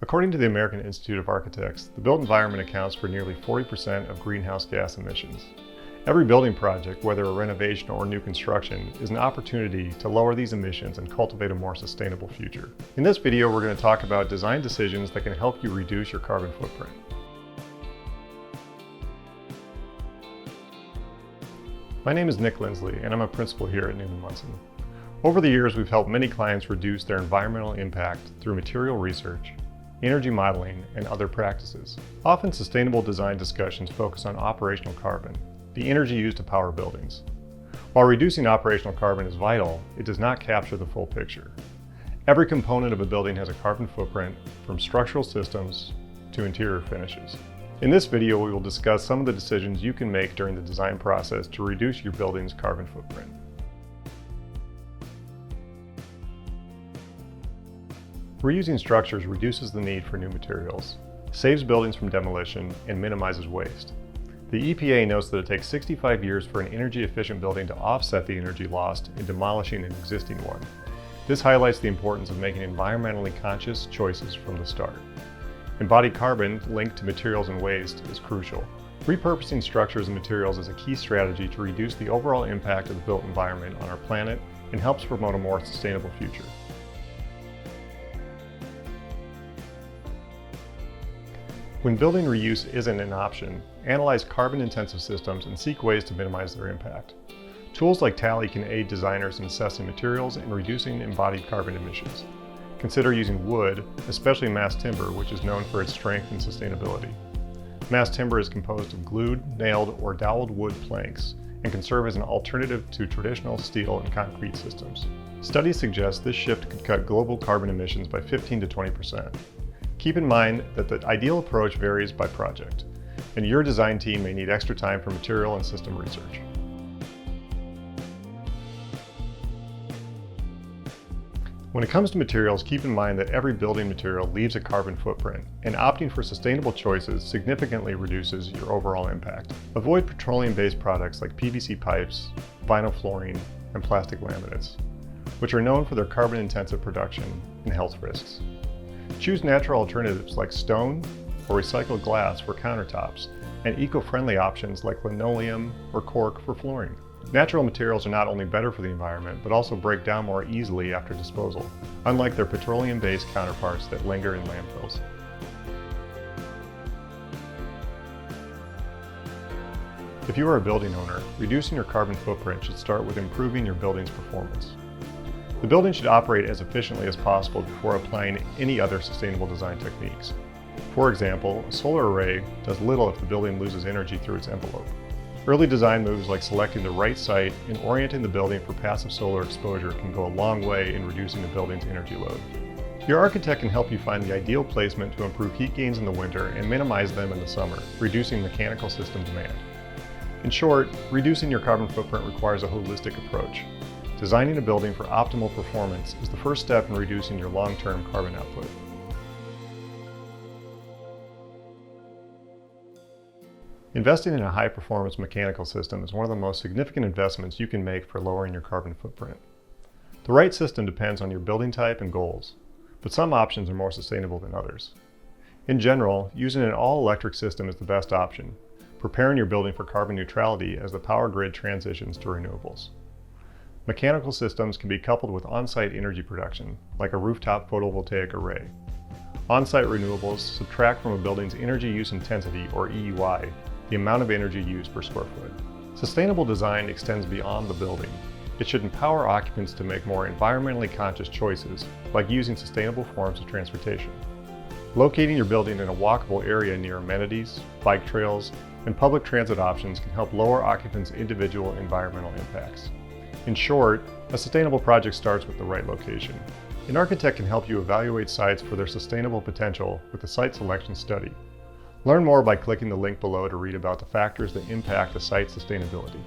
According to the American Institute of Architects, the built environment accounts for nearly 40% of greenhouse gas emissions. Every building project, whether a renovation or new construction, is an opportunity to lower these emissions and cultivate a more sustainable future. In this video, we're going to talk about design decisions that can help you reduce your carbon footprint. My name is Nick Lindsley, and I'm a principal here at Newman Munson. Over the years, we've helped many clients reduce their environmental impact through material research, energy modeling, and other practices. Often, sustainable design discussions focus on operational carbon, the energy used to power buildings. While reducing operational carbon is vital, it does not capture the full picture. Every component of a building has a carbon footprint, from structural systems to interior finishes. In this video, we will discuss some of the decisions you can make during the design process to reduce your building's carbon footprint. Reusing structures reduces the need for new materials, saves buildings from demolition, and minimizes waste. The EPA notes that it takes 65 years for an energy-efficient building to offset the energy lost in demolishing an existing one. This highlights the importance of making environmentally conscious choices from the start. Embodied carbon linked to materials and waste is crucial. Repurposing structures and materials is a key strategy to reduce the overall impact of the built environment on our planet and helps promote a more sustainable future. When building reuse isn't an option, analyze carbon-intensive systems and seek ways to minimize their impact. Tools like Tally can aid designers in assessing materials and reducing embodied carbon emissions. Consider using wood, especially mass timber, which is known for its strength and sustainability. Mass timber is composed of glued, nailed, or doweled wood planks and can serve as an alternative to traditional steel and concrete systems. Studies suggest this shift could cut global carbon emissions by 15 to 20%. Keep in mind that the ideal approach varies by project, and your design team may need extra time for material and system research. When it comes to materials, keep in mind that every building material leaves a carbon footprint, and opting for sustainable choices significantly reduces your overall impact. Avoid petroleum-based products like PVC pipes, vinyl flooring, and plastic laminates, which are known for their carbon-intensive production and health risks. Choose natural alternatives like stone or recycled glass for countertops, and eco-friendly options like linoleum or cork for flooring. Natural materials are not only better for the environment, but also break down more easily after disposal, unlike their petroleum-based counterparts that linger in landfills. If you are a building owner, reducing your carbon footprint should start with improving your building's performance. The building should operate as efficiently as possible before applying any other sustainable design techniques. For example, a solar array does little if the building loses energy through its envelope. Early design moves like selecting the right site and orienting the building for passive solar exposure can go a long way in reducing the building's energy load. Your architect can help you find the ideal placement to improve heat gains in the winter and minimize them in the summer, reducing mechanical system demand. In short, reducing your carbon footprint requires a holistic approach. Designing a building for optimal performance is the first step in reducing your long-term carbon output. Investing in a high-performance mechanical system is one of the most significant investments you can make for lowering your carbon footprint. The right system depends on your building type and goals, but some options are more sustainable than others. In general, using an all-electric system is the best option, preparing your building for carbon neutrality as the power grid transitions to renewables. Mechanical systems can be coupled with on-site energy production, like a rooftop photovoltaic array. On-site renewables subtract from a building's energy use intensity, or EUI, the amount of energy used per square foot. Sustainable design extends beyond the building. It should empower occupants to make more environmentally conscious choices, like using sustainable forms of transportation. Locating your building in a walkable area near amenities, bike trails, and public transit options can help lower occupants' individual environmental impacts. In short, a sustainable project starts with the right location. An architect can help you evaluate sites for their sustainable potential with a site selection study. Learn more by clicking the link below to read about the factors that impact a site's sustainability.